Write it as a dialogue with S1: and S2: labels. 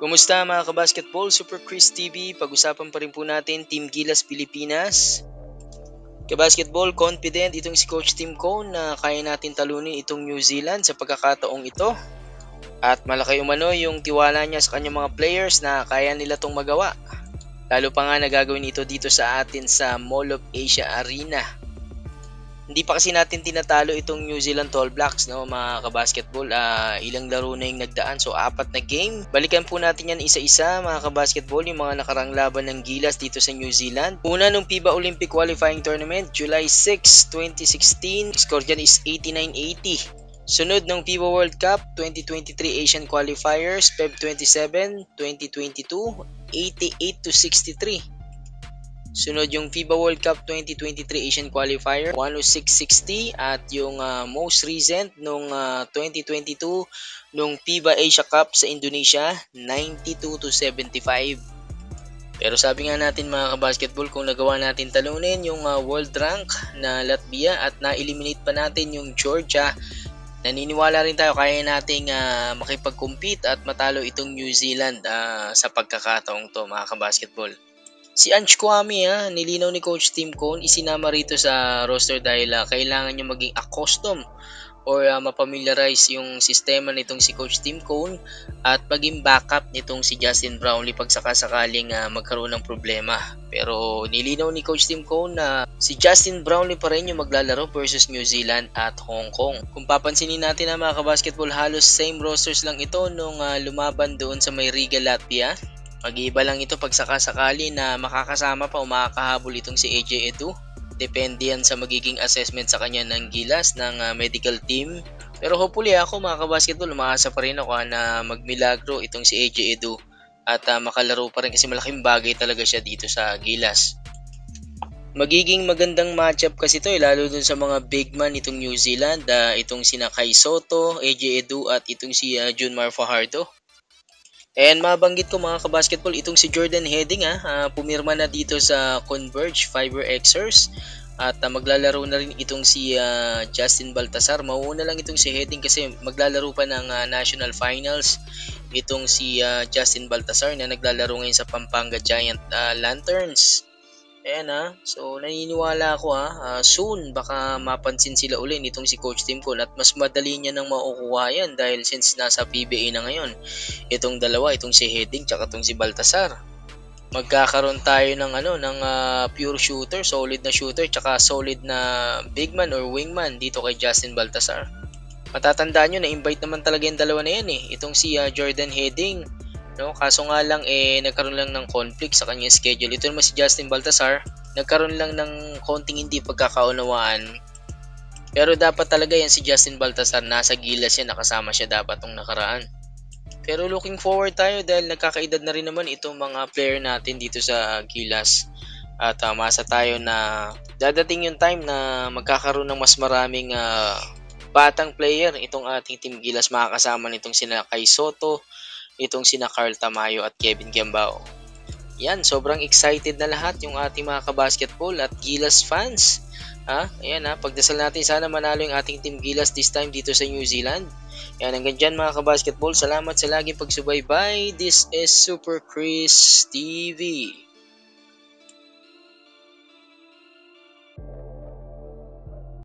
S1: Kumusta mga kabasketball? Super Chris TV. Pag-usapan pa rin po natin Team Gilas Pilipinas. Kabasketball, confident itong si Coach Tim Cone na kaya natin talunin itong New Zealand sa pagkakataong ito. At malaki umano yung tiwala niya sa kanyang mga players na kaya nila itong magawa. Lalo pa nga na gagawin ito dito sa atin sa Mall of Asia Arena. Hindi pa kasi natin tinatalo itong New Zealand All Blacks, no, mga kabasketball. Ilang laro na yung nagdaan, so 4 na game. Balikan po natin yan isa-isa mga kabasketball, yung mga nakarang laban ng Gilas dito sa New Zealand. Una nung FIBA Olympic Qualifying Tournament, July 6, 2016. Score dyan is 89-80. Sunod ng FIBA World Cup 2023 Asian Qualifiers, Feb 27, 2022, 88-63. Sunod yung FIBA World Cup 2023 Asian Qualifier, 106-60, at yung most recent nung 2022 nung FIBA Asia Cup sa Indonesia, 92-75. Pero sabi nga natin mga kabasketball, kung nagawa natin talunin yung world rank na Latvia at na-eliminate pa natin yung Georgia, naniniwala rin tayo kaya nating makipag-compete at matalo itong New Zealand sa pagkakataong to mga kabasketball. Si Ange Kwame, nilinaw ni Coach Tim Cone, isinama rito sa roster dahil kailangan niya maging accustom or mapamiliarize yung sistema nitong si Coach Tim Cone at maging backup nitong si Justin Brownlee pag sakasakaling magkaroon ng problema. Pero nilinaw ni Coach Tim Cone na si Justin Brownlee pa rin yung maglalaro versus New Zealand at Hong Kong. Kung papansinin natin mga kabasketball, halos same rosters lang ito nung lumaban doon sa may Riga, Latvia. Mag-iiba lang ito pag sakasakali na makakasama pa o makakahabol itong si AJ Edu. Depende yan sa magiging assessment sa kanya ng Gilas, ng medical team. Pero hopefully ako mga kabasketball, umaasa pa rin ako na magmilagro itong si AJ Edu at makalaro pa rin kasi malaking bagay talaga siya dito sa Gilas. Magiging magandang matchup kasi ito lalo dun sa mga big man itong New Zealand, itong sina Kai Sotto, AJ Edu at itong si Junmar Fajardo. And mabanggit ko mga kabasketball, itong si Jordan Heading pumirma na dito sa Converge Fiber Xers at maglalaro na rin itong si Justin Baltasar. Mauuna lang itong si Heading kasi maglalaro pa ng National Finals itong si Justin Baltasar na naglalaro ngayon sa Pampanga Giant Lanterns. Ayan so naniniwala ako soon baka mapansin sila uli nitong si Coach Tim Cone at mas madali niya nang makukuha yan dahil since nasa PBA na ngayon itong dalawa, itong si Heading tsaka itong si Baltasar. Magkakaroon tayo ng pure shooter, solid na shooter tsaka solid na big man or wingman dito kay Justin Baltasar. Matatandaan nyo na invite naman talaga yung dalawa na yan itong si Jordan Heading. No, kaso nga lang nagkaroon lang ng conflict sa kanyang schedule. Ito naman si Justin Baltasar, nagkaroon lang ng konting hindi pagkakaunawaan. Pero dapat talaga yan si Justin Baltasar, nasa Gilas yan, nakasama siya dapat nung nakaraan. Pero looking forward tayo dahil nagkakaedad na rin naman itong mga player natin dito sa Gilas. At masa tayo na dadating yung time na magkakaroon ng mas maraming batang player itong ating Team Gilas, makakasama nitong sina Kai Sotto, itong sina Carl Tamayo at Kevin Giambao. Yan, sobrang excited na lahat yung ating mga kabasketball at Gilas fans. Ayan pagdasal natin sana manalo yung ating Team Gilas this time dito sa New Zealand. Yan, hanggang dyan mga kabasketball. Salamat sa laging pagsubaybay. This is Super Chris TV.